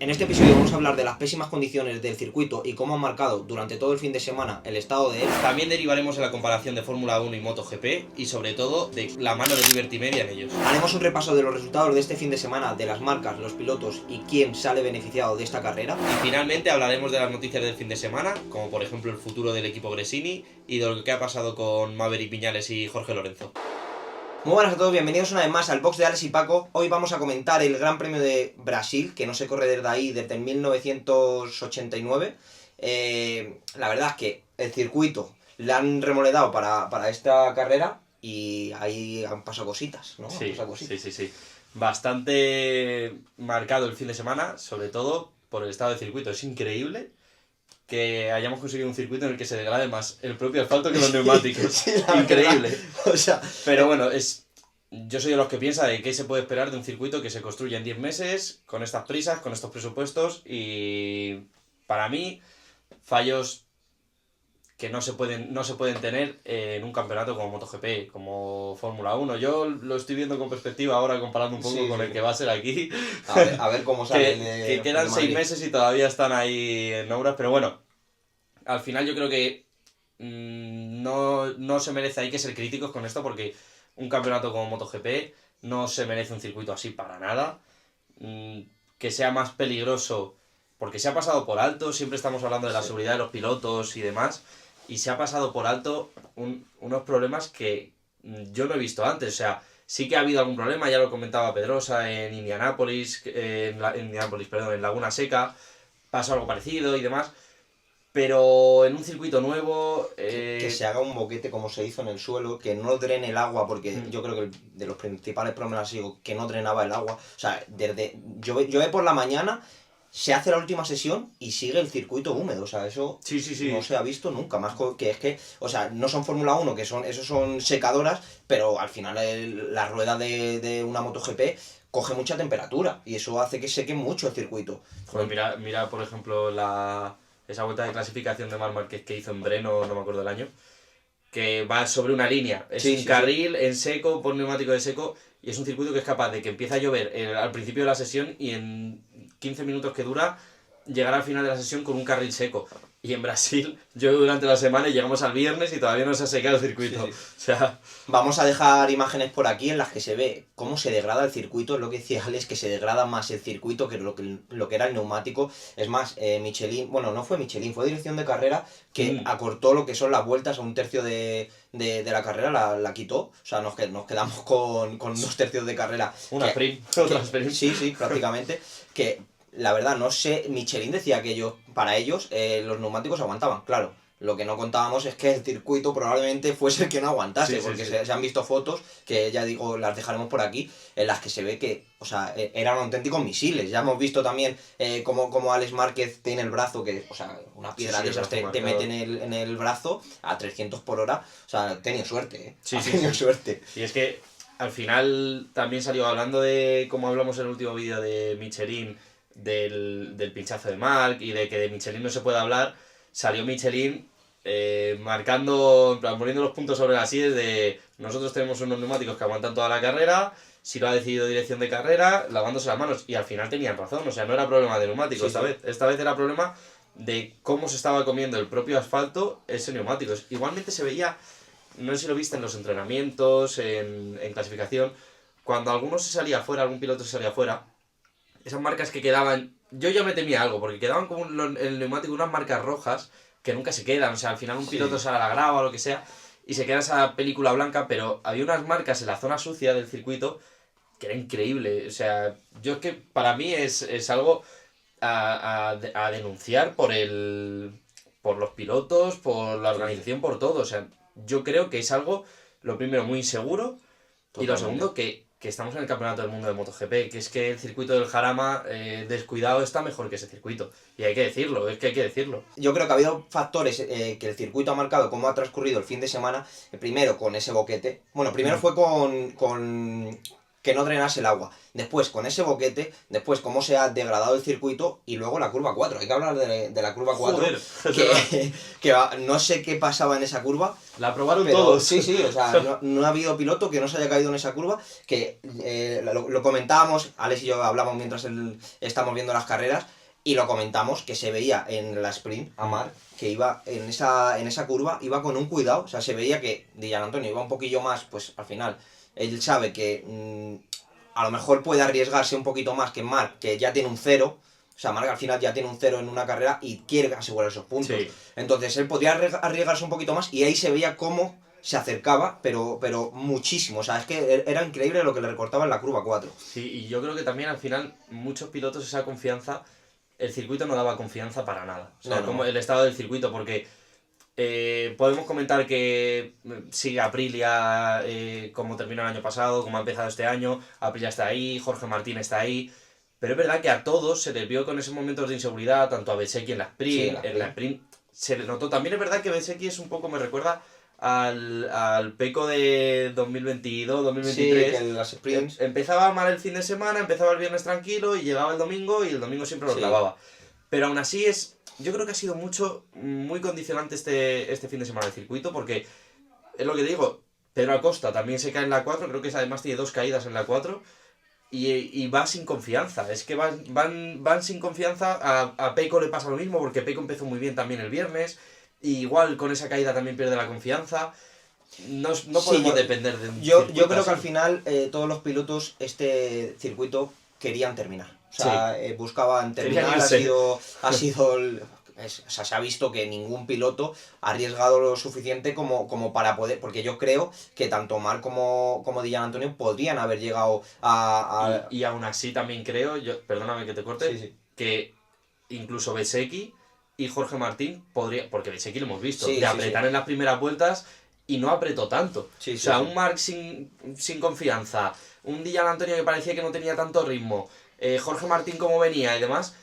En este episodio vamos a hablar de las pésimas condiciones del circuito y cómo han marcado durante todo el fin de semana el estado de él. También derivaremos en la comparación de Fórmula 1 y MotoGP y sobre todo de la mano de Liberty Media en ellos. Haremos un repaso de los resultados de este fin de semana, de las marcas, los pilotos y quién sale beneficiado de esta carrera. Y finalmente hablaremos de las noticias del fin de semana, como por ejemplo el futuro del equipo Gresini y de lo que ha pasado con Maverick Viñales y Jorge Lorenzo. Muy buenas a todos, bienvenidos una vez más al box de Alex y Paco. Hoy vamos a comentar el Gran Premio de Brasil, que no se corre desde ahí desde 1989. La verdad es que el circuito le han remodelado para esta carrera y ahí han pasado cositas, ¿no? Sí. Bastante marcado el fin de semana, sobre todo por el estado del circuito. Es increíble que hayamos conseguido un circuito en el que se degrade más el propio asfalto que los neumáticos. Sí, Increíble. O sea, pero bueno, yo soy de los que piensa de qué se puede esperar de un circuito que se construye en 10 meses, con estas prisas, con estos presupuestos, y para mí, fallos que no se pueden tener en un campeonato como MotoGP, como Fórmula 1. Yo lo estoy viendo con perspectiva ahora, comparando un poco con el que va a ser aquí. A ver cómo sale. que quedan 6 meses y todavía están ahí en obras, pero bueno, al final yo creo que no se merece, hay que ser críticos con esto, porque un campeonato como MotoGP no se merece un circuito así para nada. Que sea más peligroso, porque se ha pasado por alto, siempre estamos hablando de la seguridad de los pilotos y demás, y se ha pasado por alto unos problemas que yo no he visto antes. O sea, sí que ha habido algún problema, ya lo comentaba Pedrosa en Indianápolis, en Laguna Seca, pasó algo parecido y demás, pero en un circuito nuevo... Que se haga un boquete como se hizo en el suelo, que no drene el agua, porque yo creo que de los principales problemas ha sido que no drenaba el agua. O sea, desde llueve por la mañana, se hace la última sesión y sigue el circuito húmedo. O sea, eso Sí. no se ha visto nunca. Más que es que, o sea, no son Fórmula 1, que esos son secadoras, pero al final la rueda de una MotoGP coge mucha temperatura y eso hace que seque mucho el circuito. Joder, mira por ejemplo esa vuelta de clasificación de Marc Márquez que hizo en Breno, no me acuerdo el año, que va sobre una línea, es un carril en seco, por neumático de seco, y es un circuito que es capaz de que empieza a llover al principio de la sesión y en 15 minutos que dura, llegar al final de la sesión con un carril seco. Y en Brasil llueve durante la semana y llegamos al viernes y todavía no se ha secado el circuito. Sí. O sea... Vamos a dejar imágenes por aquí en las que se ve cómo se degrada el circuito. Es lo que decía Alex, que se degrada más el circuito que lo que era el neumático. Es más, Michelin, bueno, no fue Michelin, fue dirección de carrera que acortó lo que son las vueltas a un tercio de la carrera, la quitó. O sea, nos quedamos con 2 tercios de carrera. Una sprint, otra sprint. Sí, prácticamente. Que la verdad, no sé, Michelin decía que para ellos los neumáticos aguantaban, claro. Lo que no contábamos es que el circuito probablemente fuese el que no aguantase, porque se han visto fotos, que ya digo, las dejaremos por aquí, en las que se ve que, o sea, eran auténticos misiles. Ya hemos visto también cómo Alex Márquez tiene el brazo, que, o sea, una piedra de esas te mete en el brazo a 300 por hora. O sea, ha tenido suerte, suerte. Y es que al final también salió hablando de, como hablamos en el último vídeo de Michelin, del pinchazo de Marc y de que de Michelin no se puede hablar. Salió Michelin marcando, en plan, poniendo los puntos sobre las IES de nosotros tenemos unos neumáticos que aguantan toda la carrera, si lo ha decidido dirección de carrera, lavándose las manos, y al final tenían razón. O sea, no era problema de neumático esta vez era problema de cómo se estaba comiendo el propio asfalto ese neumático. Igualmente se veía, no sé si lo viste en los entrenamientos, en clasificación, cuando alguno se salía fuera, algún piloto se salía fuera, esas marcas que quedaban, yo ya me temía algo, porque quedaban como el neumático unas marcas rojas que nunca se quedan. O sea, al final un piloto sale a la grava o lo que sea y se queda esa película blanca, pero había unas marcas en la zona sucia del circuito que era increíble. O sea, yo es que para mí es algo a denunciar por los pilotos, por la organización, por todo. O sea, yo creo que es algo, lo primero, muy inseguro. Totalmente. Y lo segundo, que estamos en el campeonato del mundo de MotoGP, que es que el circuito del Jarama descuidado está mejor que ese circuito. Y hay que decirlo, es que hay que decirlo. Yo creo que ha habido factores que el circuito ha marcado cómo ha transcurrido el fin de semana. Primero con ese boquete. Bueno, primero fue con que no drenase el agua. Después, con ese boquete, después cómo se ha degradado el circuito y luego la curva 4. Hay que hablar de la curva 4. Joder, No sé qué pasaba en esa curva. la probaron Pero, todos. Sí, o sea, no ha habido piloto que no se haya caído en esa curva, que lo comentábamos, Alex y yo hablamos mientras estamos viendo las carreras, y lo comentamos, que se veía en la sprint a Marc, que iba en esa curva, iba con un cuidado, o sea, se veía que Dillan Antonio iba un poquillo más, pues al final, él sabe que a lo mejor puede arriesgarse un poquito más que Marc, que ya tiene un 0. O sea, Marc al final ya tiene un 0 en una carrera y quiere asegurar esos puntos. Sí. Entonces él podía arriesgarse un poquito más y ahí se veía cómo se acercaba, pero muchísimo. O sea, es que era increíble lo que le recortaba en la curva 4. Sí, y yo creo que también al final muchos pilotos esa confianza, el circuito no daba confianza para nada. O sea, No. como el estado del circuito, porque podemos comentar que sigue Aprilia como terminó el año pasado, como ha empezado este año, Aprilia está ahí, Jorge Martín está ahí, pero es verdad que a todos se les vio con esos momentos de inseguridad, tanto a Bezzecchi en la sprint, en la sprint se le notó. También es verdad que Bezzecchi es un poco, me recuerda al Pecco de 2022, 2023. Sí, que en las sprints Empezaba mal el fin de semana, empezaba el viernes tranquilo y llegaba el domingo y el domingo siempre lo clavaba. Pero aún así yo creo que ha sido muy condicionante este fin de semana del circuito, porque es lo que digo, Pedro Acosta también se cae en la 4, creo que además tiene 2 caídas en la 4 y va sin confianza. Es que van sin confianza. A Pecco le pasa lo mismo, porque Pecco empezó muy bien también el viernes. Y igual con esa caída también pierde la confianza. No podemos depender de un yo circuito creo así. que al final todos los pilotos este circuito querían terminar. O sea, buscaban terminar. Ha sido o sea, se ha visto que ningún piloto ha arriesgado lo suficiente como para poder, porque yo creo que tanto Marc como Dillan Antonio podrían haber llegado a... Y aún así también creo, perdóname que te corte, que incluso Bezzecchi y Jorge Martín podría, porque Bezzecchi lo hemos visto, de apretar en las primeras vueltas y no apretó tanto. Un Marc sin confianza, un Dillan Antonio que parecía que no tenía tanto ritmo, Jorge Martín como venía y demás,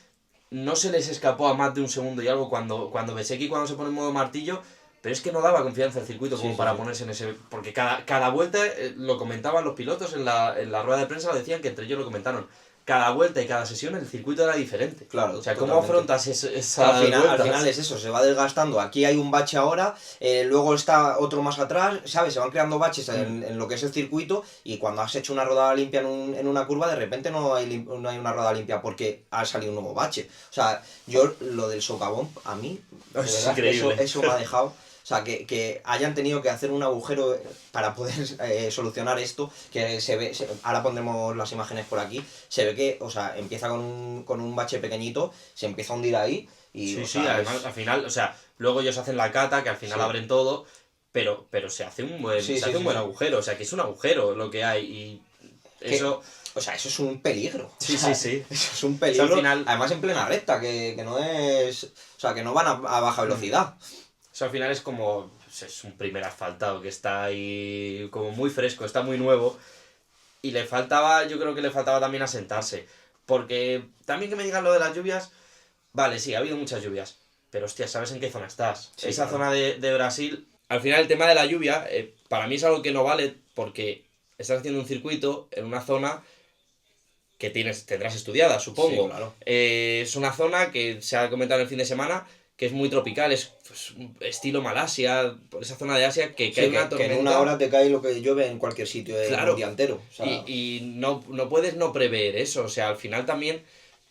no se les escapó a más de un segundo y algo cuando Bezzecchi cuando se pone en modo martillo, pero es que no daba confianza al circuito como para ponerse en ese... Porque cada vuelta, lo comentaban los pilotos en la rueda de prensa, lo decían, que entre ellos lo comentaron, cada vuelta y cada sesión el circuito era diferente. Claro, o sea, ¿cómo afrontas esa al final es eso, se va desgastando. Aquí hay un bache ahora, luego está otro más atrás, ¿sabes? Se van creando baches en lo que es el circuito y cuando has hecho una rodada limpia en una curva, de repente no hay una rodada limpia porque ha salido un nuevo bache. O sea, yo lo del socavón, a mí, de verdad, increíble. Eso me ha dejado... O sea, que hayan tenido que hacer un agujero para poder solucionar esto, que se ve, ahora pondremos las imágenes por aquí, se ve que, o sea, empieza con un bache pequeñito, se empieza a hundir ahí y... además, al final, o sea, luego ellos hacen la cata, que al final abren todo, pero se hace un buen agujero, o sea, que es un agujero lo que hay y eso... O sea, eso es un peligro. Sí. Eso es un peligro, al final, además en plena recta, que no es... O sea, que no van a baja velocidad. Eso al final es como... Es un primer asfaltado que está ahí como muy fresco, está muy nuevo. Y yo creo que le faltaba también asentarse. Porque también que me digan lo de las lluvias... Vale, sí, ha habido muchas lluvias. Pero hostia, ¿sabes en qué zona estás? Esa zona de Brasil... Al final el tema de la lluvia, para mí es algo que no vale porque estás haciendo un circuito en una zona que tendrás estudiada, supongo. Sí, claro. Es una zona que se ha comentado en el fin de semana... que es muy tropical, es pues, estilo Malasia, por esa zona de Asia, que cae una tormenta. Que en una hora te cae lo que llueve en cualquier sitio un día entero. O sea... Y no puedes no prever eso, o sea, al final también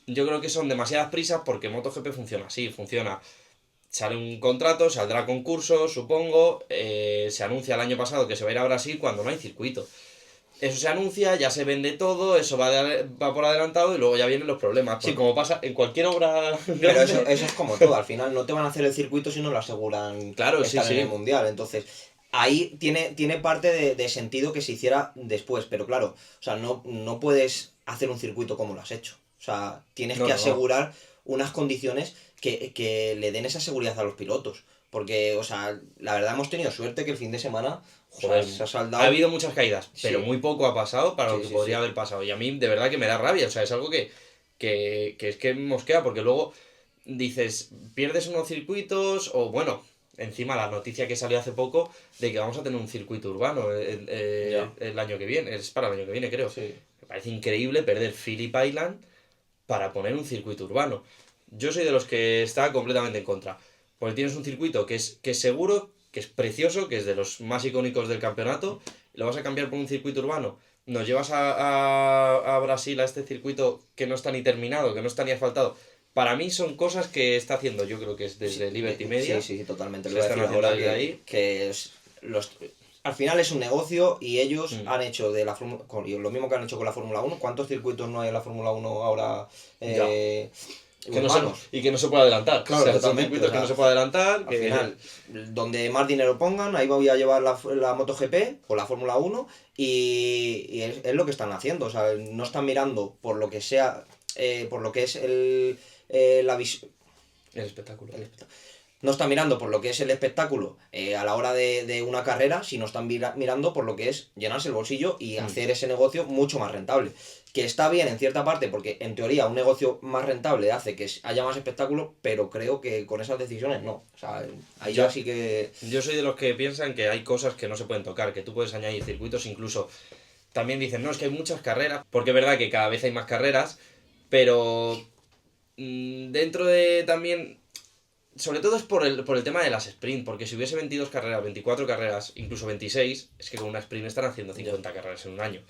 yo creo que son demasiadas prisas porque MotoGP funciona así, sale un contrato, saldrá concurso, supongo, se anuncia el año pasado que se va a ir a Brasil cuando no hay circuito. Eso se anuncia, ya se vende todo, eso va por adelantado y luego ya vienen los problemas. Sí, como pasa en cualquier obra grande. Pero eso es como todo, al final no te van a hacer el circuito si no lo aseguran estar en el Mundial. Entonces, ahí tiene parte de sentido que se hiciera después, pero claro, o sea, no puedes hacer un circuito como lo has hecho. O sea, tienes que asegurar unas condiciones que le den esa seguridad a los pilotos. Porque, o sea, la verdad hemos tenido suerte que el fin de semana... Joder, se ha saldado. Ha habido muchas caídas, pero muy poco ha pasado para lo que podría haber pasado. Y a mí, de verdad, que me da rabia. O sea, es algo que es que mosquea, porque luego dices, pierdes unos circuitos, o bueno, encima la noticia que salió hace poco de que vamos a tener un circuito urbano el año que viene, es para el año que viene creo. Sí. Me parece increíble perder Phillip Island para poner un circuito urbano. Yo soy de los que está completamente en contra. Porque tienes un circuito que es seguro, que es precioso, que es de los más icónicos del campeonato, y lo vas a cambiar por un circuito urbano. Nos llevas a Brasil a este circuito que no está ni terminado, que no está ni asfaltado. Para mí son cosas que está haciendo, yo creo que es desde Liberty Media. Sí, totalmente. Se Lo voy a están decir haciendo ahora desde ahí. que al final es un negocio y ellos han hecho de lo mismo que han hecho con la Fórmula 1. ¿Cuántos circuitos no hay en la Fórmula 1 ahora? Que no se puede adelantar. Claro, o sea, son totalmente, circuitos que no se puede adelantar. Al final, donde más dinero pongan, ahí voy a llevar la MotoGP o la Fórmula 1 y es lo que están haciendo. O sea, no están mirando por lo que sea, por lo que es la visión. El espectáculo. No están mirando por lo que es el espectáculo a la hora de una carrera, sino están mirando por lo que es llenarse el bolsillo y hacer ese negocio mucho más rentable. Que está bien en cierta parte, porque en teoría un negocio más rentable hace que haya más espectáculo, pero creo que con esas decisiones no. O sea, ahí ya sí que... Yo soy de los que piensan que hay cosas que no se pueden tocar, que tú puedes añadir circuitos, incluso también dicen, no, es que hay muchas carreras, porque es verdad que cada vez hay más carreras, pero dentro de también... Sobre todo es por el tema de las sprint, porque si hubiese 22 carreras, 24 carreras, incluso 26, es que con una sprint están haciendo 50 carreras en un año.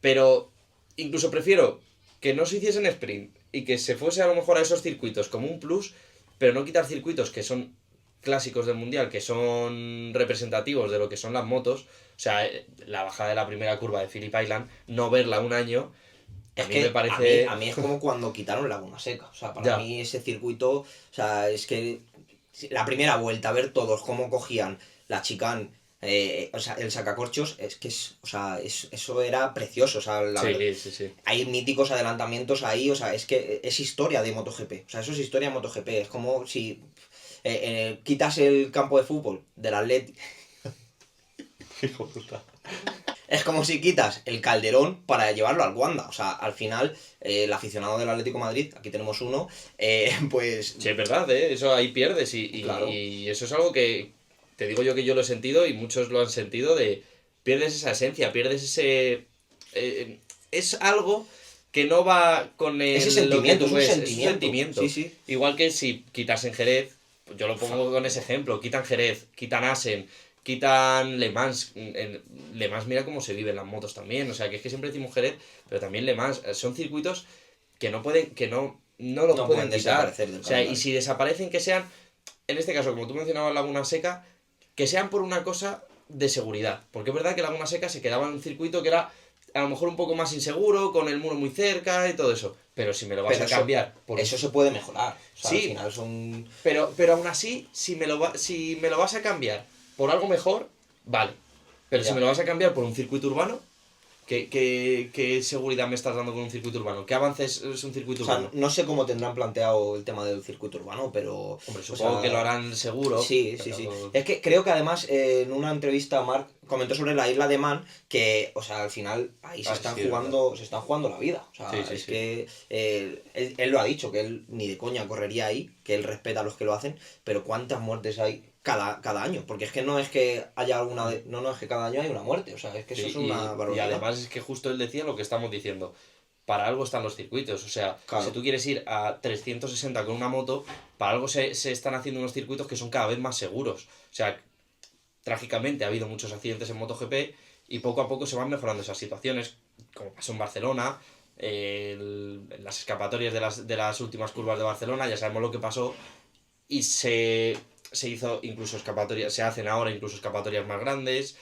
Pero incluso prefiero que no se hiciesen sprint y que se fuese a lo mejor a esos circuitos como un plus, pero no quitar circuitos que son clásicos del mundial, que son representativos de lo que son las motos. O sea, la bajada de la primera curva de Phillip Island, no verla un año... Es que me parece... a mí es como cuando quitaron Laguna Seca. O sea, para mí ese circuito, o sea, es que la primera vuelta, ver todos cómo cogían la chicane, o sea, el sacacorchos, es que eso era precioso. O sea, sí. Hay míticos adelantamientos ahí, o sea, es que es historia de MotoGP. O sea, eso es historia de MotoGP. Es como si quitas el campo de fútbol del Atleti. Hijo puta. Es como si quitas el Calderón para llevarlo al Wanda. O sea, al final, el aficionado del Atlético de Madrid, aquí tenemos uno, pues... Sí, es verdad, eso ahí pierdes Claro. y eso es algo que te digo yo que yo lo he sentido y muchos lo han sentido de pierdes esa esencia, pierdes ese... es algo que no va con el... Ese sentimiento, lo que tú ves, es un sentimiento. Sí. Igual que si quitas en Jerez, yo lo pongo con ese ejemplo, quitan Jerez, quitan Assen, quitan Le Mans. Le Mans mira cómo se viven las motos también, o sea, que es que siempre decimos Jerez, pero también Le Mans, son circuitos que no pueden, que no los pueden quitar. O sea, y si desaparecen, que sean, en este caso, como tú mencionabas Laguna Seca, que sean por una cosa de seguridad. Porque es verdad que Laguna Seca se quedaba en un circuito que era a lo mejor un poco más inseguro, con el muro muy cerca y todo eso. Pero si me lo vas a cambiar... Eso se puede mejorar. O sea, sí, al final son... pero aún así, si me lo vas a cambiar por algo mejor, vale. Pero si me lo vas a cambiar por un circuito urbano, ¿qué seguridad me estás dando con un circuito urbano? ¿Qué avances es un circuito urbano? No sé cómo tendrán planteado el tema del circuito urbano, pero... Hombre, supongo que lo harán seguro. Sí. Es que creo que además en una entrevista Marc comentó sobre la isla de Man que, o sea, al final ahí se están jugando la vida. O sea, que él lo ha dicho, que él ni de coña correría ahí, que él respeta a los que lo hacen, pero ¿cuántas muertes hay cada año? Porque es que no es que haya alguna... No, es que cada año hay una muerte. O sea, es que eso es una barbaridad. Y además es que justo él decía lo que estamos diciendo. Para algo están los circuitos. O sea, si tú quieres ir a 360 con una moto, para algo se están haciendo unos circuitos que son cada vez más seguros. O sea, trágicamente ha habido muchos accidentes en MotoGP y poco a poco se van mejorando esas situaciones, como pasó en Barcelona, en las escapatorias de las últimas curvas de Barcelona, ya sabemos lo que pasó, y se hizo incluso escapatorias, se hacen ahora incluso escapatorias más grandes,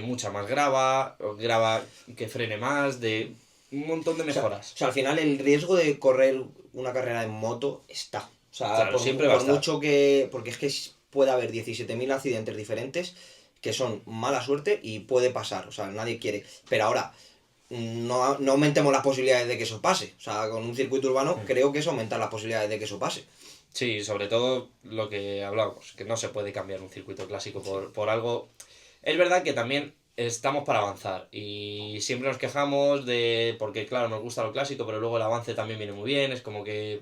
mucha más grava que frene más, de un montón de mejoras. O sea, al final el riesgo de correr una carrera en moto está. O sea, claro, siempre va a estar. Mucho que... Porque es que puede haber 17.000 accidentes diferentes que son mala suerte y puede pasar. O sea, nadie quiere. Pero ahora, no aumentemos las posibilidades de que eso pase. O sea, con un circuito urbano creo que eso aumenta las posibilidades de que eso pase. Sí, sobre todo lo que hablábamos, que no se puede cambiar un circuito clásico por algo... Es verdad que también estamos para avanzar y siempre nos quejamos de... Porque claro, nos gusta lo clásico, pero luego el avance también viene muy bien, es como que...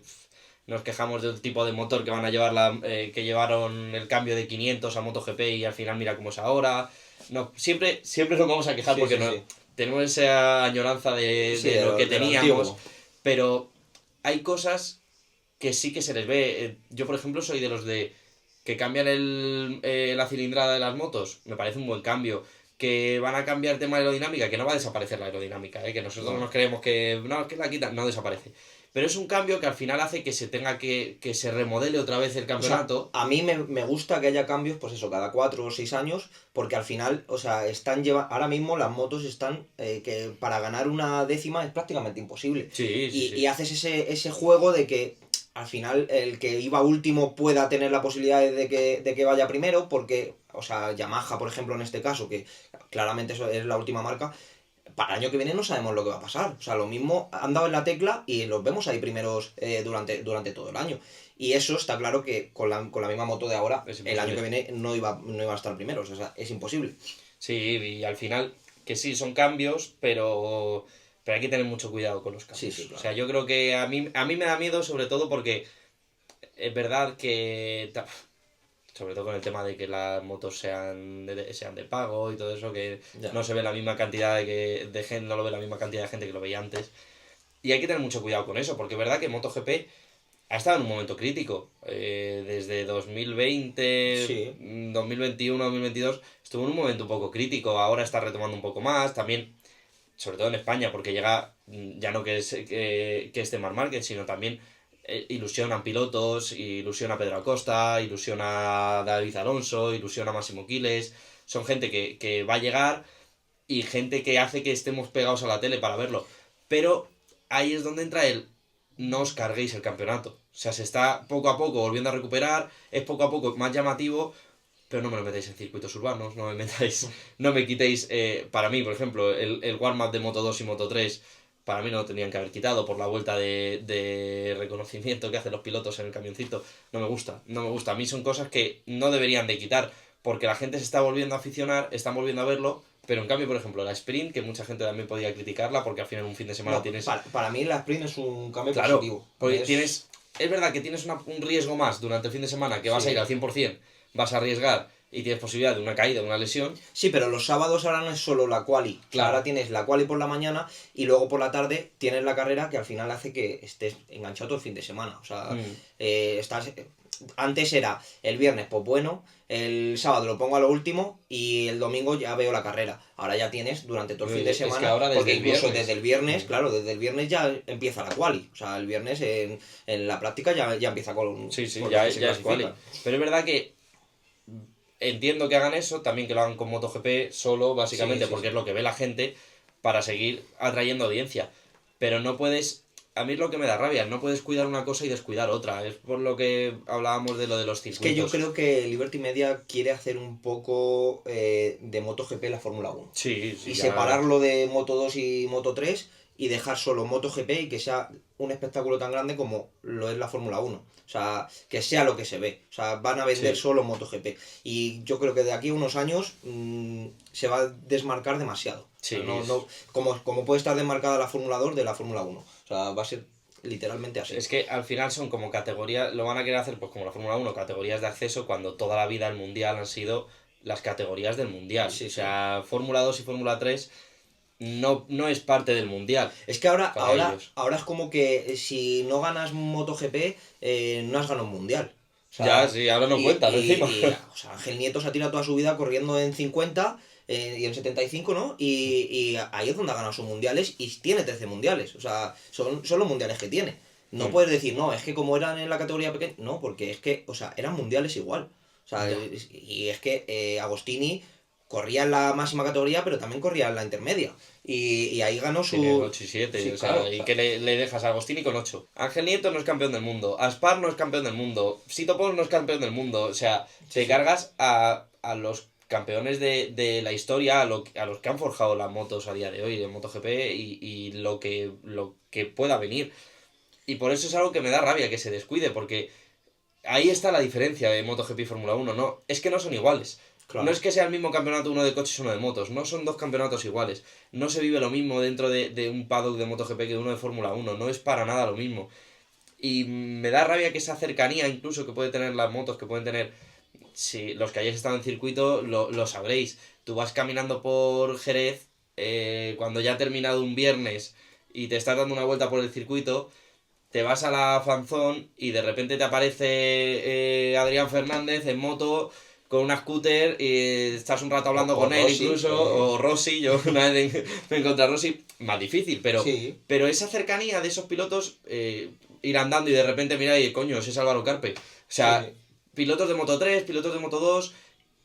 nos quejamos del tipo de motor que van a llevar que llevaron el cambio de 500 a MotoGP y al final mira cómo es ahora. No, siempre nos vamos a quejar Sí, porque sí, sí. tenemos esa añoranza de lo que de lo teníamos, antiguo. pero hay cosas que sí que se les ve. Yo, por ejemplo, soy de los de que cambian la cilindrada de las motos, me parece un buen cambio. Que van a cambiar el tema de aerodinámica, que no va a desaparecer la aerodinámica, que nosotros No. nos creemos que no, que la quitan, no desaparece. Pero es un cambio que al final hace que se tenga que se remodele otra vez el O sea, campeonato. a mí me gusta que haya cambios, pues eso, cada 4 o 6 años, porque al final, o sea, ahora mismo las motos están, que para ganar una décima es prácticamente imposible. Sí, sí, Y sí. haces ese juego de que al final el que iba último pueda tener la posibilidad de que vaya primero, porque, o sea, Yamaha, por ejemplo, en este caso, que claramente eso es la última marca, para el año que viene no sabemos lo que va a pasar. O sea, lo mismo han dado en la tecla y los vemos ahí primeros durante todo el año. Y eso está claro que con la misma moto de ahora, Es el año que imposible. viene no iba a estar primeros. O sea, es imposible. Sí, y al final, que sí, son cambios, pero hay que tener mucho cuidado con los Sí, cambios. sí, O claro. sea, yo creo que a mí me da miedo sobre todo porque es verdad que, sobre todo con el tema de que las motos sean de pago y todo eso, que Ya. no se ve la misma cantidad de gente, no lo ve la misma cantidad de gente que lo veía antes. Y hay que tener mucho cuidado con eso, porque es verdad que MotoGP ha estado en un momento crítico. Desde 2020, Sí. 2021, 2022, estuvo en un momento un poco crítico. Ahora está retomando un poco más. También, sobre todo en España, porque llega ya no que esté Marc Márquez, sino también ilusionan pilotos, ilusiona Pedro Acosta, ilusiona David Alonso, ilusiona Máximo Quiles. Son gente que va a llegar y gente que hace que estemos pegados a la tele para verlo. Pero ahí es donde entra no os carguéis el campeonato. O sea, se está poco a poco volviendo a recuperar, es poco a poco más llamativo, pero no me lo metáis en circuitos urbanos, no me metáis, no me quitéis, para mí, por ejemplo, el warm-up de Moto 2 y Moto 3, para mí no lo tenían que haber quitado por la vuelta de reconocimiento que hacen los pilotos en el camioncito. No me gusta. A mí son cosas que no deberían de quitar, porque la gente se está volviendo a aficionar, están volviendo a verlo, pero en cambio, por ejemplo, la sprint, que mucha gente también podía criticarla, porque al final un fin de semana No, tienes. para mí la sprint es un cambio Claro, positivo. porque es verdad que tienes un riesgo más durante el fin de semana, que vas a ir Sí. al 100%, vas a arriesgar y tienes posibilidad de una caída, de una lesión. Sí, pero los sábados ahora no es solo la quali. O sea, Claro. ahora tienes la quali por la mañana y luego por la tarde tienes la carrera que al final hace que estés enganchado todo el fin de semana. O sea, antes era el viernes, pues bueno, el sábado lo pongo a lo último y el domingo ya veo la carrera. Ahora ya tienes durante todo el fin de Es que semana, ahora desde porque el incluso viernes. desde el viernes, claro, desde el viernes ya empieza la quali. O sea, el viernes en la práctica ya empieza con Sí, con ya, los que se ya es quali. clasifican. Pero es verdad que entiendo que hagan eso, también que lo hagan con MotoGP solo, básicamente, Sí, porque sí. es lo que ve la gente para seguir atrayendo audiencia. Pero no puedes. A mí es lo que me da rabia, no puedes cuidar una cosa y descuidar otra. Es por lo que hablábamos de lo de los Es que yo circuitos. creo que Liberty Media quiere hacer un poco de MotoGP la Fórmula 1. Sí, sí, Y ya. separarlo de Moto 2 y Moto 3 y dejar solo MotoGP y que sea un espectáculo tan grande como lo es la Fórmula 1. O sea, que sea lo que se ve. O sea, van a vender Sí. solo MotoGP. Y yo creo que de aquí a unos años se va a desmarcar demasiado. Sí, O sea, como puede estar desmarcada la Fórmula 2 de la Fórmula 1. O sea, va a ser literalmente así. Es que al final son como categorías, lo van a querer hacer pues como la Fórmula 1, categorías de acceso, cuando toda la vida el Mundial han sido las categorías del Mundial. Sí, O sea, Fórmula 2 y Fórmula 3 no es parte del Mundial Es que ahora, para ahora, ellos. ahora es como que si no ganas MotoGP, no has ganado un mundial. O sea, Ya, sí, ahora no cuentan encima. o sea, Ángel Nieto se ha tirado toda su vida corriendo en 50 y en 75, ¿no? Y ahí es donde ha ganado sus mundiales y tiene 13 mundiales. O sea, son los mundiales que tiene. No puedes decir, no, es que como eran en la categoría pequeña. No, porque es que, o sea, eran mundiales igual. O sea, Ya. y es que Agostini corría en la máxima categoría, pero también corría en la intermedia. Y ahí ganó su. Tiene 8 y 7, Sí, o sea, claro, y que le dejas a Agostini con 8. Ángel Nieto no es campeón del mundo, Aspar no es campeón del mundo, Sito Pons no es campeón del mundo, o sea, te cargas a los campeones de la historia, a los que han forjado las motos a día de hoy, de MotoGP, y lo que pueda venir. Y por eso es algo que me da rabia que se descuide, porque ahí está la diferencia de MotoGP y Fórmula 1, no, es que no son iguales. Claro. No es que sea el mismo campeonato uno de coches y uno de motos, no son dos campeonatos iguales. No se vive lo mismo dentro de un paddock de MotoGP que de uno de Fórmula 1, no es para nada lo mismo. Y me da rabia que esa cercanía incluso que puede tener las motos, que pueden tener, si los que hayáis estado en circuito lo sabréis. Tú vas caminando por Jerez, cuando ya ha terminado un viernes y te estás dando una vuelta por el circuito, te vas a la fanzón y de repente te aparece Adrián Fernández en moto con una scooter y estás un rato hablando con él Rossi, incluso, o Rossi, yo una vez me encontré a Rossi, más difícil, Sí. pero esa cercanía de esos pilotos, ir andando y de repente mira y coño, ese es Álvaro Carpe. O sea, Sí. pilotos de Moto 3, pilotos de Moto 2,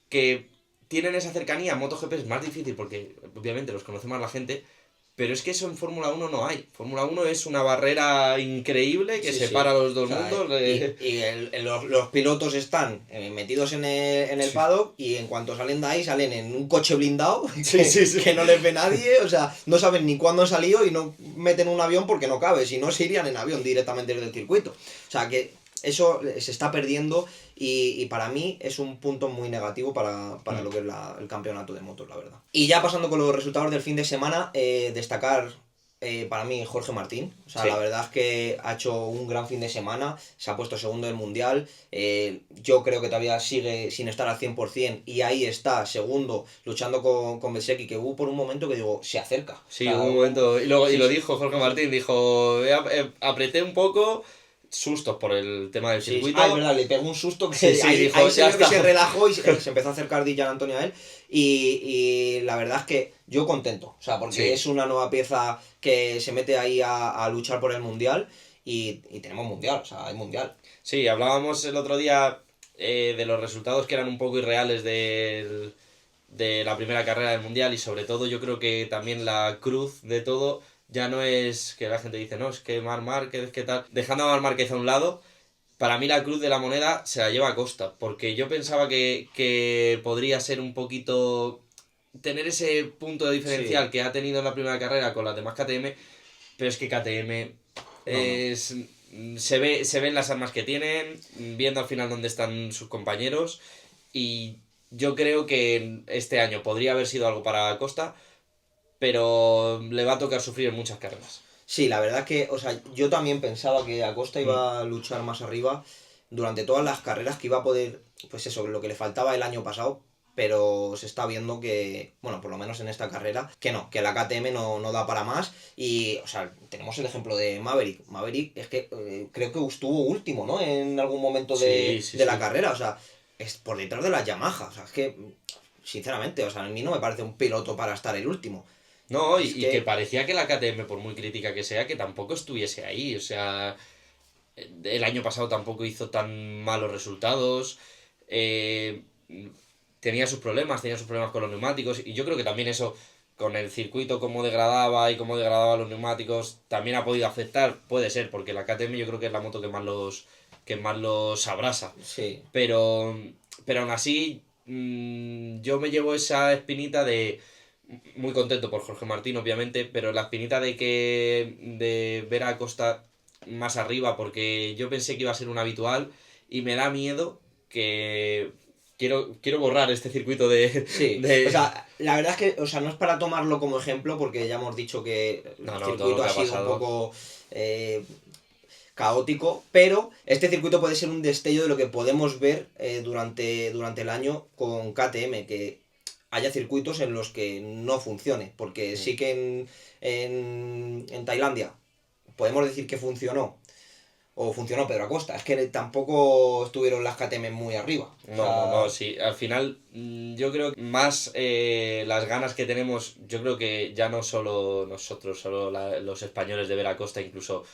que tienen esa cercanía. MotoGP es más difícil porque obviamente los conoce más la gente, pero es que eso en Fórmula 1 no hay. Fórmula 1 es una barrera increíble que Sí, separa sí. los O dos sea, mundos. los pilotos están metidos en el paddock y en cuanto salen de ahí salen en un coche blindado Sí, sí, sí. que no les ve nadie, o sea, no saben ni cuándo han salido y no meten un avión porque no cabe, si no se irían en avión directamente desde el circuito. O sea que eso se está perdiendo y para mí es un punto muy negativo para lo que es el campeonato de motos, la verdad. Y ya pasando con los resultados del fin de semana, destacar para mí Jorge Martín. O sea, Sí. la verdad es que ha hecho un gran fin de semana, se ha puesto segundo del Mundial, yo creo que todavía sigue sin estar al 100% y ahí está, segundo, luchando con Bezzecchi, que hubo por un momento que digo, se acerca. Sí, O sea, hubo un momento. Y lo sí, lo sí. dijo Jorge Martín, dijo, apreté un poco, sustos por el tema del Sí, circuito. ah, es verdad, le pegó un susto que Sí, sí, ahí, dijo, ahí se "Ya vio que está". se relajó y se empezó a acercar Dillan Antonio a él. Y la verdad es que yo contento, o sea, porque Sí. es una nueva pieza que se mete ahí a luchar por el mundial y tenemos mundial, o sea, hay mundial. Sí, hablábamos el otro día, de los resultados que eran un poco irreales de la primera carrera del mundial y sobre todo yo creo que también la cruz de todo ya no es que la gente dice, no, es que Marc Márquez, que tal. Dejando a Marc Márquez a un lado, para mí la cruz de la moneda se la lleva a Costa, porque yo pensaba que podría ser un poquito tener ese punto de diferencial Sí, que ha tenido en la primera carrera con las demás KTM, pero es que KTM no, no. es se ven las armas que tienen, viendo al final dónde están sus compañeros y yo creo que este año podría haber sido algo para Costa, pero le va a tocar sufrir en muchas carreras. Sí, la verdad que, o sea, yo también pensaba que Acosta Mm. iba a luchar más arriba durante todas las carreras, que iba a poder, pues eso, lo que le faltaba el año pasado, pero se está viendo que, bueno, por lo menos en esta carrera, que no, que la KTM no da para más y, o sea, tenemos el ejemplo de Maverick. Maverick es que creo que estuvo último, ¿no? En algún momento Sí, sí, de la sí. carrera, o sea, es por detrás de la Yamaha, o sea, es que, sinceramente, o sea, a mí no me parece un piloto para estar el último. No, Es y que que, parecía que la KTM, por muy crítica que sea, que tampoco estuviese ahí. O sea, el año pasado tampoco hizo tan malos resultados. eh, tenía sus problemas con los neumáticos. Y yo creo que también eso, con el circuito como degradaba y cómo degradaba los neumáticos, también ha podido afectar. Puede ser, porque la KTM yo creo que es la moto que más los abrasa. sí. Pero, pero aún así, yo me llevo esa espinita de muy contento por Jorge Martín, obviamente, pero la espinita de ver a Costa más arriba, porque yo pensé que iba a ser un habitual y me da miedo que quiero borrar este circuito Sí, o de... sea, la verdad es que, o sea, no es para tomarlo como ejemplo porque ya hemos dicho que No, el no, todo lo circuito que ha ha sido un pasado. poco caótico, pero este circuito puede ser un destello de lo que podemos ver durante el año con KTM, que haya circuitos en los que no funcione, porque Mm. sí que en Tailandia podemos decir que funcionó, o funcionó Pedro Acosta, es que tampoco estuvieron las KTM muy arriba. O No, no, no, sea, sí. Al final, yo creo que más, las ganas que tenemos, yo creo que ya no solo nosotros, solo los españoles de ver a Costa, incluso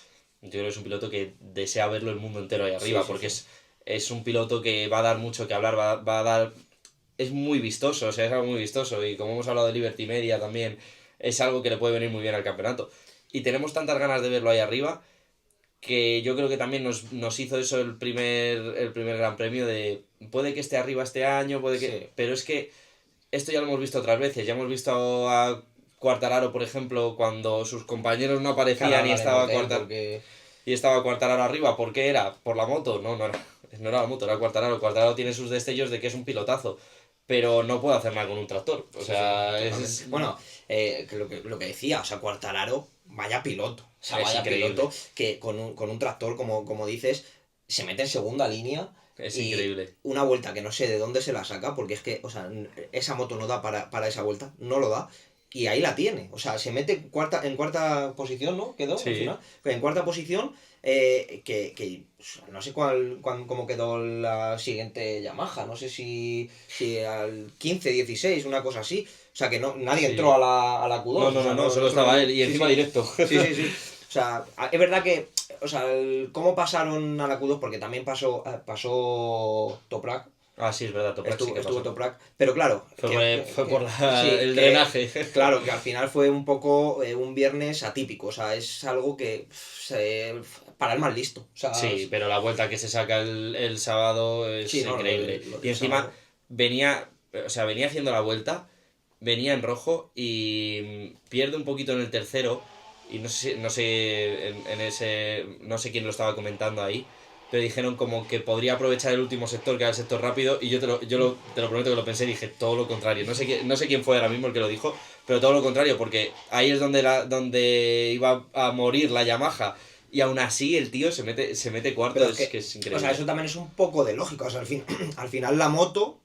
yo creo que es un piloto que desea verlo el mundo entero ahí sí, arriba, sí, porque sí. es un piloto que va a dar mucho que hablar, va a dar... Es muy vistoso, o sea, es algo muy vistoso, y como hemos hablado de Liberty Media también, es algo que le puede venir muy bien al campeonato. Y tenemos tantas ganas de verlo ahí arriba que yo creo que también nos hizo eso el primer Gran Premio de puede que esté arriba este año, puede que... Sí. Pero es que esto ya lo hemos visto otras veces, ya hemos visto a Quartararo, por ejemplo, cuando sus compañeros no Que ahora aparecían hablaremos de él porque... y estaba Quartararo arriba. ¿Por qué era? ¿Por la moto? No, no era la moto, era Quartararo. Quartararo tiene sus destellos de que es un pilotazo, pero no puede hacer nada con un tractor. O sea, totalmente. Bueno, lo que decía, o sea, Quartararo, vaya piloto. O sea, Es vaya increíble. piloto que con un tractor, como dices, se mete en segunda línea Es y increíble. una vuelta que no sé de dónde se la saca, porque es que, o sea, esa moto no da para esa vuelta, no lo da. Y ahí la tiene, o sea, se mete en cuarta posición, ¿no? Quedó al Sí. final. En cuarta posición, que no sé cómo quedó la siguiente Yamaha, no sé si al 15, 16, una cosa así. O sea, que nadie entró Sí. a la No, Q2, o no, no, sea, no, no solo entró estaba nadie. él y Sí, encima sí. directo. Sí, sí, sí. O sea, es verdad que, o sea, cómo pasaron a la Q2, porque también pasó Toprak, Ah, sí, es verdad, Toprak sí que estuvo pasó. Toprak, pero claro, Fue por sí, el drenaje. claro, que al final fue un poco un viernes atípico, o sea, es algo que para el más listo, o sea, Sí, pero la vuelta que se saca el sábado sí, es no, increíble. lo Y del encima sábado. venía haciendo la vuelta, venía en rojo y pierde un poquito en el tercero. Y no sé quién lo estaba comentando ahí, pero dijeron como que podría aprovechar el último sector, que era el sector rápido, y te lo prometo que lo pensé y dije todo lo contrario. No sé quién fue ahora mismo el que lo dijo, pero todo lo contrario, porque ahí es donde iba a morir la Yamaha. Y aún así el tío se mete cuarto, Pero es es que que, es o sea, increíble. eso también es un poco de lógica. O sea, al final la moto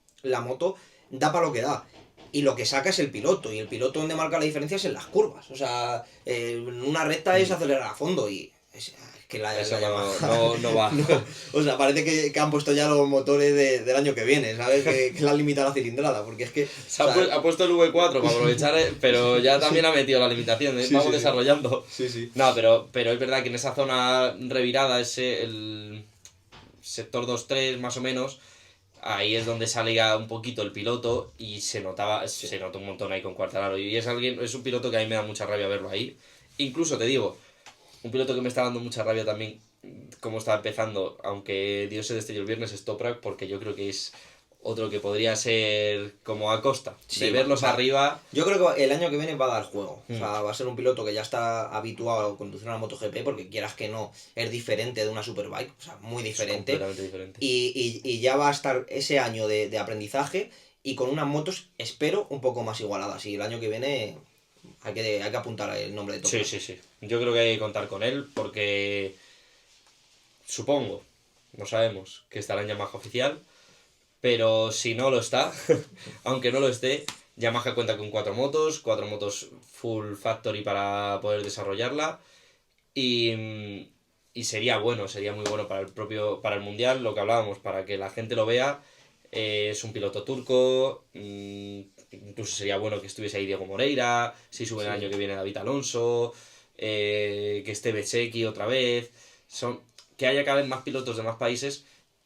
da para lo que da. Y lo que saca es el piloto. Y el piloto donde marca la diferencia es en las curvas. O sea, en una recta es Mm. acelerar a fondo. Y es que Eso la no, Yamaha. no, no va. No, o sea, parece que han puesto ya los motores del año que viene, ¿sabes? Que le han limitado la cilindrada. Porque es que, Se o sea, ha puesto el V4 para aprovechar, pero ya también ha metido la limitación, ¿eh? sí, Vamos sí, sí. desarrollando. Sí, sí. No, pero es verdad que en esa zona revirada, el sector 2-3 más o menos, ahí es donde salía un poquito el piloto y se notó un montón ahí con Quartararo. Y es un piloto que a mí me da mucha rabia verlo ahí. Incluso te digo, un piloto que me está dando mucha rabia también, como está empezando, aunque Dios se destelló el viernes, es Toprak, porque yo creo que es otro que podría ser como Acosta, de Sí, verlos arriba. yo creo que el año que viene va a dar juego. O Mm, sea, va a ser un piloto que ya está habituado a conducir una MotoGP, porque quieras que no, es diferente de una Superbike, o sea, muy es diferente. completamente diferente. Y ya va a estar ese año de aprendizaje y con unas motos, espero, un poco más igualadas. Y el año que viene hay que apuntar el nombre de Sí, Toprak. sí, sí. Yo creo que hay que contar con él porque supongo, no sabemos, que estará en Yamaha oficial, pero si no lo está, aunque no lo esté, Yamaha cuenta con cuatro motos full factory para poder desarrollarla. Y sería muy bueno para el mundial, lo que hablábamos, para que la gente lo vea. Es un piloto turco, incluso sería bueno que estuviese ahí Diego Moreira, si sube el Sí, año que viene David Alonso, que esté Bezzecchi otra vez. Que haya cada vez más pilotos de más países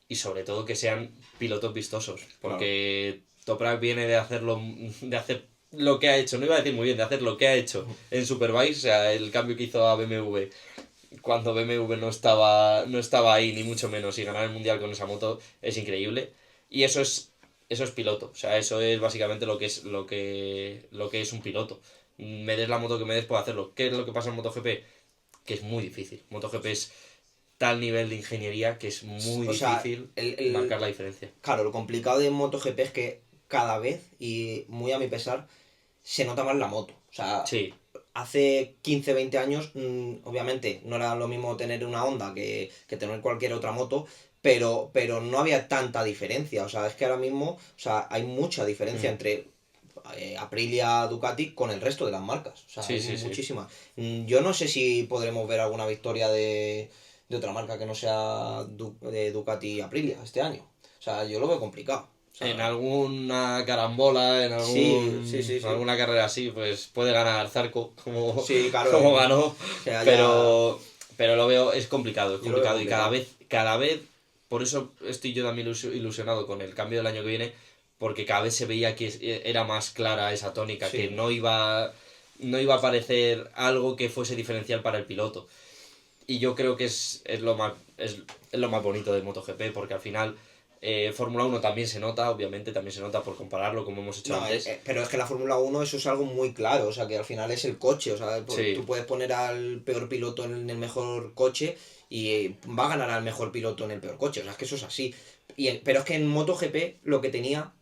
y sobre todo que sean pilotos vistosos, claro. porque Toprak viene de hacer lo que ha hecho, no iba a decir muy bien, de hacer lo que ha hecho en Superbike, o sea, el cambio que hizo a BMW cuando BMW no estaba ahí, ni mucho menos, y ganar el mundial con esa moto es increíble. Y eso es piloto, o sea, eso es básicamente lo que es un piloto. Me des la moto que me des, puedo hacerlo. ¿Qué es lo que pasa en MotoGP? Que es muy difícil. MotoGP es tal nivel de ingeniería que es muy O sea, difícil marcar la diferencia. claro, lo complicado de MotoGP es que cada vez, y muy a mi pesar, se nota más la moto. O sea, Sí, hace 15 20 años, obviamente, no era lo mismo tener una Honda que tener cualquier otra moto, pero no había tanta diferencia. O sea, es que ahora mismo, o sea, hay mucha diferencia mm, entre Aprilia, Ducati con el resto de las marcas. O sea, sí, hay sí, sí. muchísimas. Yo no sé si podremos ver alguna victoria de otra marca que no sea de Ducati Aprilia este año. O sea, yo lo veo complicado. O En sea, alguna carambola, sí, sí, sí, en sí. alguna carrera así, pues puede ganar Zarco, como, Sí, claro, como ganó, que haya. pero lo veo, es Yo lo veo complicado y cada complicado. vez, cada vez, por eso estoy yo también ilusionado con el cambio del año que viene, porque cada vez se veía que era más clara esa tónica, que Sí. no iba a aparecer algo que fuese diferencial para el piloto. Y yo creo que es lo más bonito de MotoGP, porque al final Fórmula 1 también se nota, obviamente, también se nota por compararlo, como hemos hecho No, antes. pero es que la Fórmula 1 eso es algo muy claro, o sea, que al final es el coche, o sea, Sí, tú puedes poner al peor piloto en el mejor coche y va a ganar al mejor piloto en el peor coche, o sea, es que eso es así. Pero es que en MotoGP lo que tenía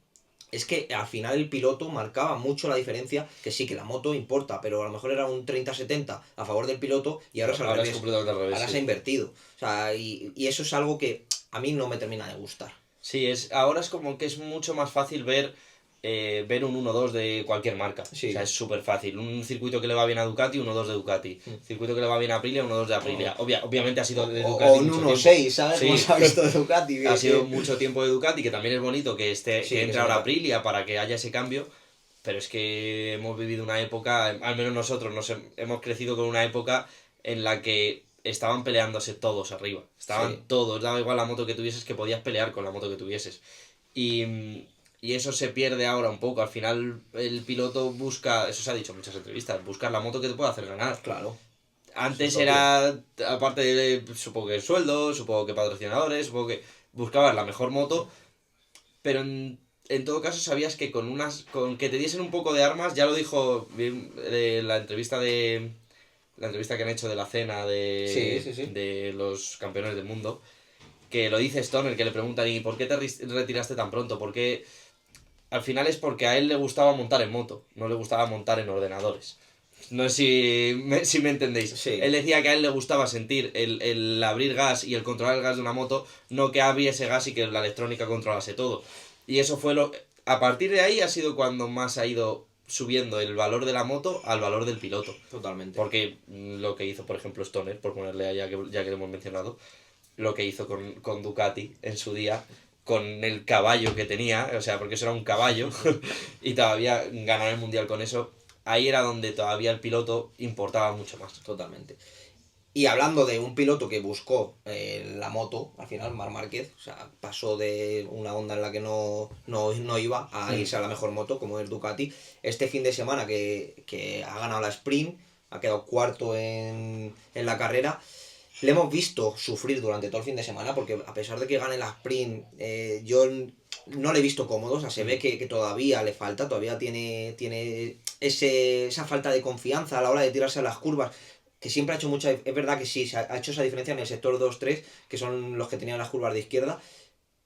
es que al final el piloto marcaba mucho la diferencia, que sí, que la moto importa, pero a lo mejor era un 30-70 a favor del piloto y ahora es al Ahora es revés. completamente al revés. Ahora Sí. se ha invertido. O sea, y eso es algo que a mí no me termina de gustar. Sí, ahora es como que es mucho más fácil ver un 1-2 de cualquier marca. Sí. O sea, es súper fácil. Un circuito que le va bien a Ducati, 1-2 de Ducati. Circuito que le va bien a Aprilia, 1-2 de Aprilia. Obviamente ha sido de Ducati O un mucho 1-6, tiempo. ¿sabes? Sí. Como se ha visto de Ducati. Ha sido mucho tiempo de Ducati, que también es bonito que Sí, que entre se ahora nota. Aprilia para que haya ese cambio. Pero es que hemos vivido una época, al menos nosotros hemos crecido con una época en la que estaban peleándose todos arriba. Estaban Sí. todos, daba igual la moto que tuvieses, que podías pelear con la moto que tuvieses. Y eso se pierde ahora un poco. Al final el piloto busca, eso se ha dicho en muchas entrevistas, buscar la moto que te pueda hacer ganar. Claro. Antes Eso es era, aparte de, supongo que sueldo, supongo que patrocinadores, supongo que buscabas la mejor moto, pero en todo caso sabías que con que te diesen un poco de armas, ya lo dijo la entrevista que han hecho de la cena Sí. de los campeones del mundo, que lo dice Stoner, que le preguntan, ¿y por qué te retiraste tan pronto? Porque al final es porque a él le gustaba montar en moto, no le gustaba montar en ordenadores. No sé si me entendéis. Sí. Él decía que a él le gustaba sentir el abrir gas y el controlar el gas de una moto, no que abriese gas y que la electrónica controlase todo. Y eso fue a partir de ahí ha sido cuando más ha ido subiendo el valor de la moto al valor del piloto. Totalmente. Porque lo que hizo, por ejemplo, Stoner, por ponerle ya que lo hemos mencionado, lo que hizo con Ducati en su día, con el caballo que tenía, o sea, porque eso era un caballo, y todavía ganar el mundial con eso, ahí era donde todavía el piloto importaba mucho más. Totalmente. Y hablando de un piloto que buscó la moto, al final, Marc Márquez, o sea, pasó de una onda en la que no iba a irse a la mejor moto, como es Ducati. Este fin de semana que ha ganado la sprint, ha quedado cuarto en la carrera, le hemos visto sufrir durante todo el fin de semana, porque a pesar de que gane la sprint, yo no le he visto cómodo, o sea, se ve que todavía le falta, todavía tiene esa falta de confianza a la hora de tirarse a las curvas, que siempre ha hecho mucha... Es verdad que sí, se ha hecho esa diferencia en el sector 2-3, que son los que tenían las curvas de izquierda,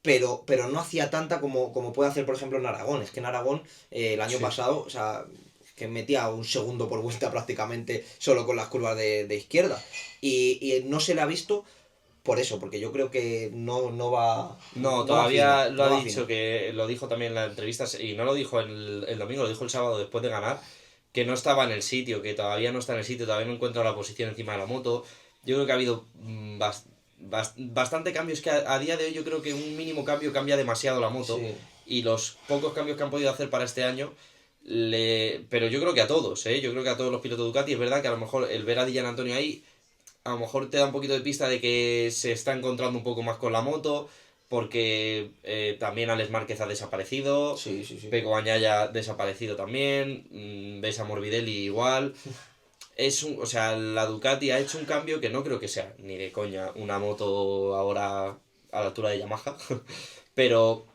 pero no hacía tanta como puede hacer, por ejemplo, en Aragón. Es que en Aragón, el año Sí. pasado, o sea, que metía un segundo por vuelta prácticamente solo con las curvas de izquierda. Y no se le ha visto por eso, porque yo creo que no va... No, va todavía fino, lo no ha va dicho, fino. que lo dijo también en la entrevista, y no lo dijo el domingo, lo dijo el sábado después de ganar, que no estaba en el sitio, que todavía no está en el sitio, todavía no encuentra la posición encima de la moto. Yo creo que ha habido bastante cambios, que a día de hoy yo creo que un mínimo cambio cambia demasiado la moto, Sí. y los pocos cambios que han podido hacer para este año, pero yo creo que a todos, yo creo que a todos los pilotos Ducati. Es verdad que a lo mejor el ver a Dillan Antonio ahí, a lo mejor te da un poquito de pista de que se está encontrando un poco más con la moto, porque también Alex Márquez ha desaparecido, Sí. Pecco Bagnaia desaparecido también, ves a Morbidelli igual. O sea, la Ducati ha hecho un cambio que no creo que sea ni de coña una moto ahora a la altura de Yamaha, pero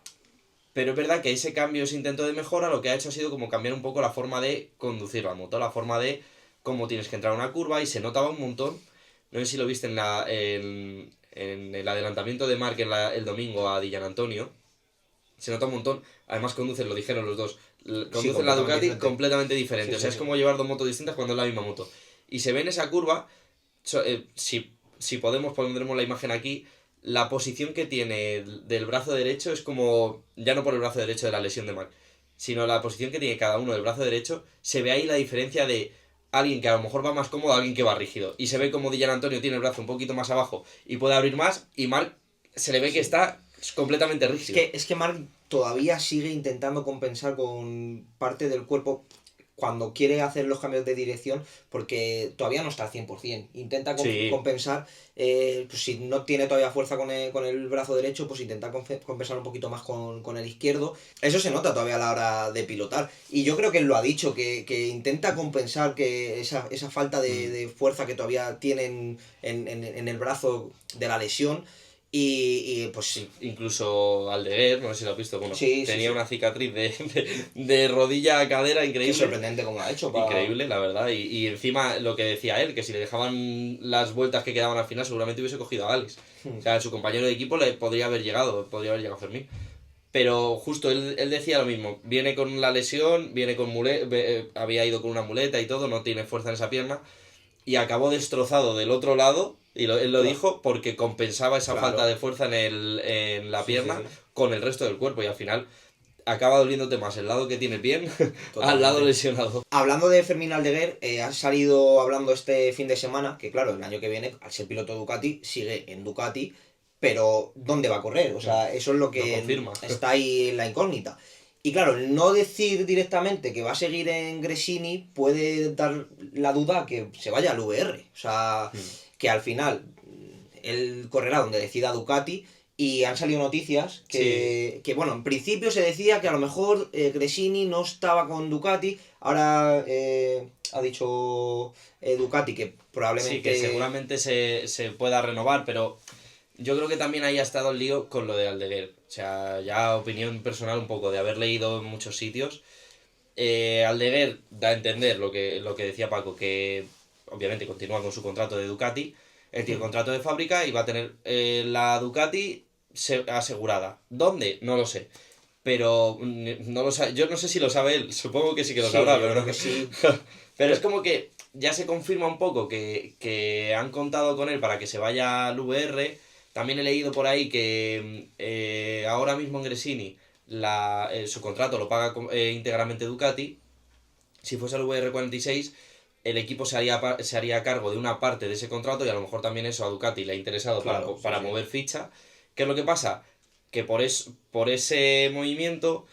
es verdad que ese cambio, ese intento de mejora, lo que ha hecho ha sido como cambiar un poco la forma de conducir la moto, la forma de cómo tienes que entrar a una curva, y se notaba un montón. No sé si lo viste en el adelantamiento de Marc el domingo a Dillan Antonio. Se nota un montón. Además conducen, lo dijeron los dos, conducen la Ducati completamente diferente. Sí, O sea, sí. es como llevar dos motos distintas cuando es la misma moto. Y se ve en esa curva, si podemos pondremos la imagen aquí, la posición que tiene del brazo derecho es como, ya no por el brazo derecho de la lesión de Marc, sino la posición que tiene cada uno del brazo derecho. Se ve ahí la diferencia de alguien que a lo mejor va más cómodo a alguien que va rígido. Y se ve como Dillan Antonio tiene el brazo un poquito más abajo y puede abrir más, y Marc se le ve que está completamente rígido. Es que Marc todavía sigue intentando compensar con parte del cuerpo cuando quiere hacer los cambios de dirección, porque todavía no está al 100%. Intenta Sí. compensar, pues si no tiene todavía fuerza con el brazo derecho, pues intenta compensar un poquito más con el izquierdo. Eso se nota todavía a la hora de pilotar. Y yo creo que él lo ha dicho, que intenta compensar que esa falta de fuerza que todavía tiene en el brazo de la lesión. Y pues sí. Incluso Aldeguer, no sé si lo has visto, bueno, Sí, tenía sí. una cicatriz de rodilla a cadera Qué increíble. sorprendente como lo ha hecho. Increíble, la verdad. Y encima lo que decía él, que si le dejaban las vueltas que quedaban al final, seguramente hubiese cogido a Alex. O sea, su compañero de equipo le podría haber llegado Fermín. Pero justo él decía lo mismo, viene con la lesión, viene con había ido con una muleta y todo, no tiene fuerza en esa pierna, y acabó destrozado del otro lado, y él lo dijo, porque compensaba esa falta de fuerza en la pierna con el resto del cuerpo, y al final acaba doliéndote más el lado que tienes bien al lado lesionado. Hablando de Fermín Aldeguer, ha salido hablando este fin de semana que, claro, el año que viene, al ser piloto Ducati, sigue en Ducati, pero ¿dónde va a correr? O sea, eso es lo que está ahí en la incógnita. Y claro, el no decir directamente que va a seguir en Gresini puede dar la duda que se vaya al VR. O sea, que al final él correrá donde decida Ducati. Y han salido noticias que, bueno, en principio se decía que a lo mejor Gresini no estaba con Ducati. Ahora ha dicho Ducati que probablemente... Sí, que seguramente se pueda renovar, pero yo creo que también ahí ha estado el lío con lo de Aldeguer. O sea, ya opinión personal un poco de haber leído en muchos sitios. Aldeguer da a entender lo que decía Paco, que obviamente continúa con su contrato de Ducati. Él tiene contrato de fábrica y va a tener la Ducati asegurada. ¿Dónde? No lo sé. Pero no lo sabe. Yo no sé si lo sabe él. Supongo que sí que lo sabrá, pero no que sí. Pero es como que ya se confirma un poco que han contado con él para que se vaya al VR. También he leído por ahí que ahora mismo en Gresini su contrato lo paga íntegramente Ducati. Si fuese el VR46, el equipo se haría cargo de una parte de ese contrato y a lo mejor también eso a Ducati le ha interesado para mover ficha. ¿Qué es lo que pasa? Que por ese movimiento,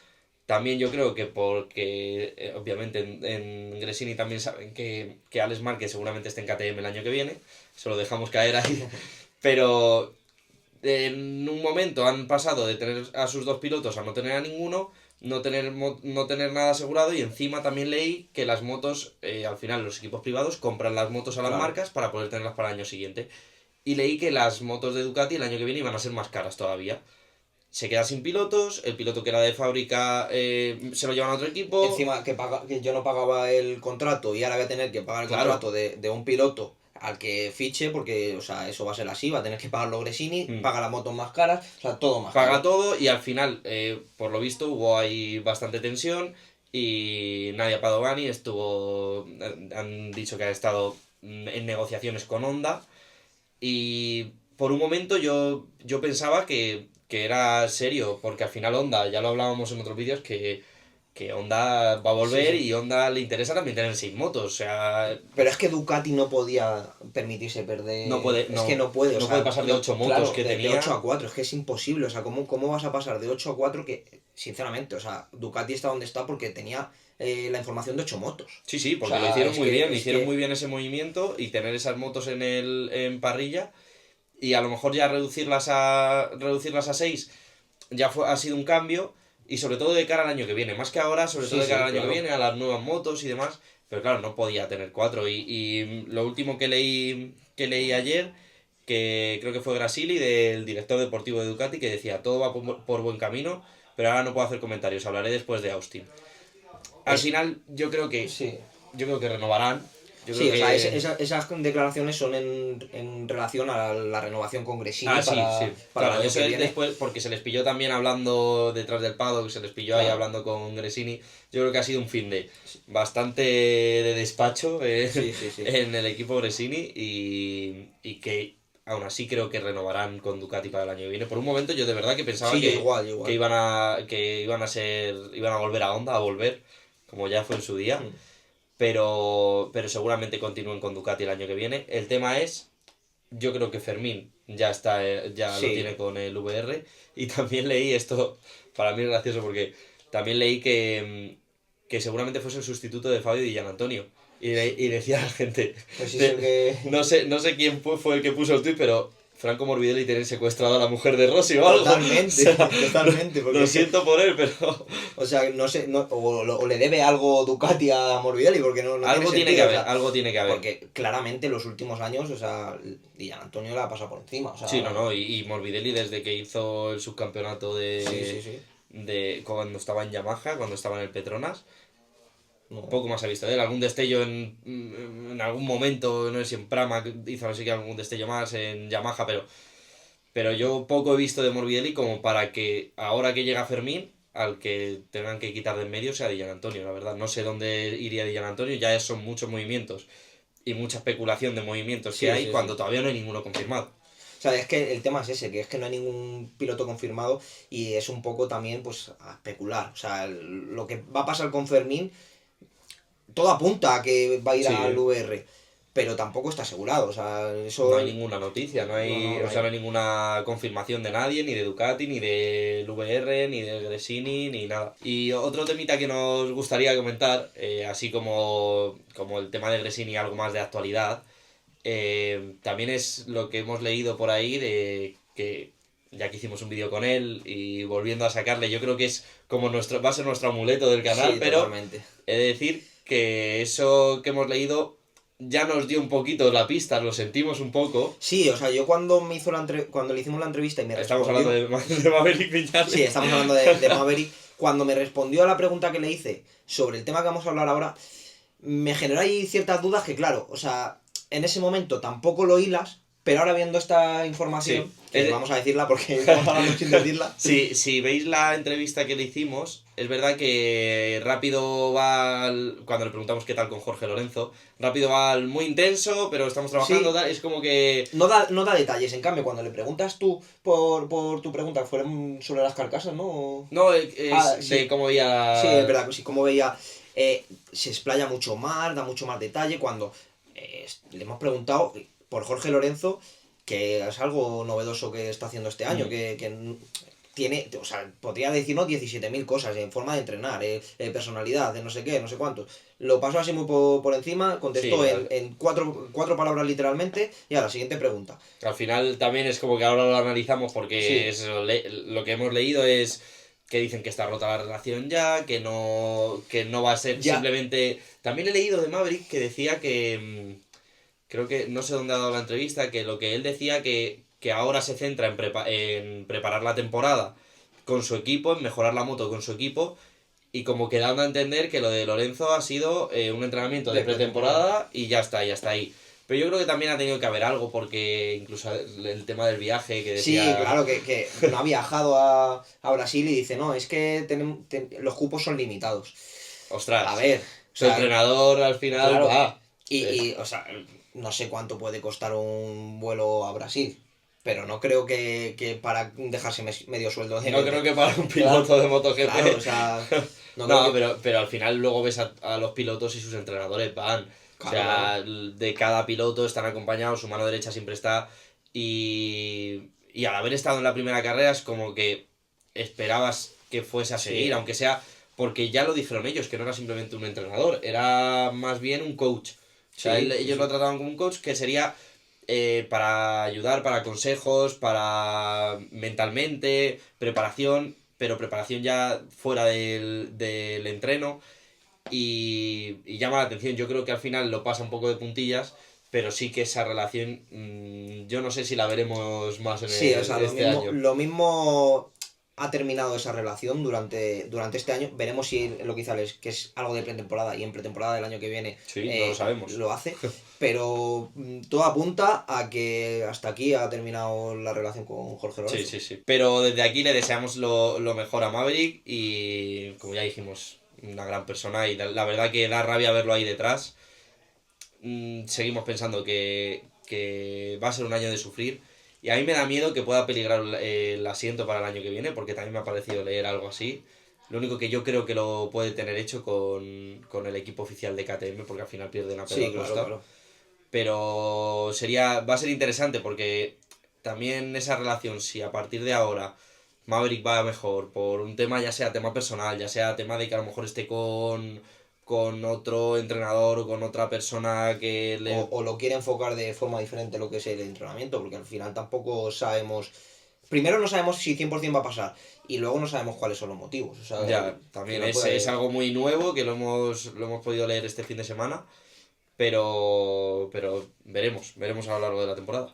también yo creo que porque obviamente en Gresini también saben que Alex Márquez seguramente esté en KTM el año que viene, se lo dejamos caer ahí, pero en un momento han pasado de tener a sus dos pilotos a no tener a ninguno, no tener nada asegurado, y encima también leí que las motos, al final los equipos privados compran las motos a las marcas para poder tenerlas para el año siguiente. Y leí que las motos de Ducati el año que viene iban a ser más caras todavía. Se queda sin pilotos, el piloto que era de fábrica se lo llevan a otro equipo. Encima que yo no pagaba el contrato y ahora voy a tener que pagar el contrato de un piloto al que fiche, porque, o sea, eso va a ser así, va a tener que pagarlo Gresini, paga las motos más caras, o sea, todo más caro. Paga caro. todo y al final, por lo visto, hubo ahí bastante tensión y Nadia Padovani han dicho que ha estado en negociaciones con Honda y por un momento yo pensaba que era serio, porque al final Honda, ya lo hablábamos en otros vídeos, que Honda va a volver y Honda le interesa también tener 6 motos, o sea... Pero es que Ducati no podía permitirse perder... No puede, es que no puede, no puede pasar de 8 motos claro, que tenía... De 8 a 4, es que es imposible, o sea, ¿cómo vas a pasar de 8 a 4 que, sinceramente, o sea, Ducati está donde está porque tenía la información de 8 motos? Sí, porque lo hicieron muy bien, hicieron muy bien ese movimiento y tener esas motos en parrilla y a lo mejor ya reducirlas a 6 ya ha sido un cambio. Y sobre todo de cara al año que viene, más que ahora, sobre todo de cara al año que viene, a las nuevas motos y demás. Pero claro, no podía tener 4. Y lo último que leí ayer, que creo que fue Grasili, del director deportivo de Ducati, que decía, todo va por buen camino, pero ahora no puedo hacer comentarios, hablaré después de Austin. Al final, yo creo que renovarán. O sea, esas declaraciones son en relación a la renovación con Gresini para el año que viene. Después, porque se les pilló también hablando detrás del paddock, se les pilló ahí hablando con Gresini. Yo creo que ha sido un fin de bastante de despacho en el equipo Gresini y que aún así creo que renovarán con Ducati para el año que viene. Por un momento yo de verdad que pensaba que iban a volver a Honda, como ya fue en su día. Pero seguramente continúen con Ducati el año que viene. El tema es, yo creo que Fermín ya lo tiene con el VR. Y también leí esto, para mí es gracioso porque también leí que seguramente fuese el sustituto de Fabio Di Gianantonio. Y decía la gente, pues no sé quién fue el que puso el tweet, pero Franco Morbidelli tiene secuestrado a la mujer de Rossi o algo. Totalmente. Lo siento por él, pero... O sea, no sé, o le debe algo Ducati a Morbidelli, porque no algo tiene que haber, algo tiene que haber. Porque claramente los últimos años, o sea, Di Gianantonio la ha pasado por encima. O sea, sí, y Morbidelli desde que hizo el subcampeonato de cuando estaba en Yamaha, cuando estaba en el Petronas, poco más ha visto de él. Algún destello en algún momento, no sé si en Pramac hizo así que algún destello más en Yamaha, pero Pero yo poco he visto de Morbidelli como para que ahora que llega Fermín, al que tengan que quitar de en medio sea Di Antonio, la verdad. No sé dónde iría Di Antonio, ya son muchos movimientos y mucha especulación de movimientos que Sí, hay sí, cuando sí. todavía no hay ninguno confirmado. O sea, es que el tema es ese, que es que no hay ningún piloto confirmado y es un poco también pues a especular. O sea, lo que va a pasar con Fermín, todo apunta a que va a ir al Sí, VR, pero tampoco está asegurado. O sea, no eso hay ninguna noticia, no no, hay, no, o no sea, no hay. hay ninguna confirmación de nadie, ni de Ducati, ni del VR, ni de Gresini, ni nada. Y otro temita que nos gustaría comentar, así como el tema de Gresini, algo más de actualidad, también es lo que hemos leído por ahí de que ya que hicimos un vídeo con él y volviendo a sacarle, yo creo que es como va a ser nuestro amuleto del canal, Sí, pero totalmente. he de decir que eso que hemos leído ya nos dio un poquito la pista, lo sentimos un poco. Sí, o sea, yo cuando cuando le hicimos la entrevista y me Estamos hablando respondió, de Maverick sí, Viñales. estamos hablando de Maverick, cuando me respondió a la pregunta que le hice sobre el tema que vamos a hablar ahora, me generó ahí ciertas dudas que, claro, o sea, en ese momento tampoco lo hilas, pero ahora viendo esta información, Sí, que vamos a decirla porque estamos hablando sin decirla. sí, si veis la entrevista que le hicimos, es verdad que rápido va cuando le preguntamos qué tal con Jorge Lorenzo, rápido va muy intenso, pero estamos trabajando, Sí, tal, es como que... no da detalles, en cambio, cuando le preguntas tú por tu pregunta, que fue sobre las carcasas, ¿no? No, Ah, es de sí, cómo sí, es veía... verdad, sí, como veía, se explaya mucho más, da mucho más detalle, cuando le hemos preguntado por Jorge Lorenzo, que es algo novedoso que está haciendo este año, Mm, que tiene, o sea, podría decirnos 17.000 cosas en forma de entrenar, personalidad, de no sé qué, no sé cuántos. Lo pasó así muy por encima, contestó sí, en cuatro palabras literalmente, y a la siguiente pregunta. al final también es como que ahora lo analizamos porque Sí, es lo que hemos leído es que dicen que está rota la relación ya, que no va a ser ya, simplemente... También he leído de Maverick que decía que... creo que no sé dónde ha dado la entrevista, que lo que él decía que ahora se centra en preparar la temporada con su equipo, en mejorar la moto con su equipo, y como que dando a entender que lo de Lorenzo ha sido un entrenamiento de de pretemporada. pretemporada y ya está ahí. Pero yo creo que también ha tenido que haber algo, porque incluso el tema del viaje que Sí, decía, claro, que no ha viajado a Brasil y dice, no, es que los cupos son limitados. A ostras, ver, o tu sea, entrenador al final claro, va. o sea, no sé cuánto puede costar un vuelo a Brasil, pero no creo que para dejarse medio sueldo No creo que para un Claro, piloto de claro, MotoGP. o sea, no creo No, que... pero al final luego ves a los pilotos y sus entrenadores van. O Claro, claro. sea, de cada piloto están acompañados, su mano derecha siempre está. Y al haber estado en la primera carrera es como que esperabas que fuese a seguir, Sí, aunque sea porque ya lo dijeron ellos, que no era simplemente un entrenador, era más bien un coach. O sea, sí, sí, ellos lo sí. trataban como un coach que sería para ayudar, para consejos, para mentalmente, preparación, pero preparación ya fuera del entreno y llama la atención. Yo creo que al final lo pasa un poco de puntillas, pero sí que esa relación yo no sé si la veremos más en Sí, o sea, este año. lo mismo ha terminado esa relación durante este año. Veremos si lo que hizo Alex, que es algo de pretemporada y en pretemporada del año que viene Sí, no lo sabemos. lo hace. Pero todo apunta a que hasta aquí ha terminado la relación con Jorge Sí, Lorenzo. sí, sí. Pero desde aquí le deseamos lo mejor a Maverick y como ya dijimos, una gran persona y la verdad que da rabia verlo ahí detrás. Seguimos pensando que va a ser un año de sufrir. Y a mí me da miedo que pueda peligrar el asiento para el año que viene, porque también me ha parecido leer algo así. Lo único que yo creo que lo puede tener hecho con el equipo oficial de KTM, porque al final pierde a Sí, Pedro claro, Acosta. claro. Pero va a ser interesante porque también esa relación, si a partir de ahora Maverick va mejor por un tema, ya sea tema personal, ya sea tema de que a lo mejor esté con otro entrenador o con otra persona que le... O lo quiere enfocar de forma diferente lo que es el entrenamiento, porque al final tampoco sabemos. Primero no sabemos si 100% va a pasar y luego no sabemos cuáles son los motivos. O sea, Ya, al también final es puede... algo muy nuevo que lo hemos podido leer este fin de semana, pero veremos a lo largo de la temporada.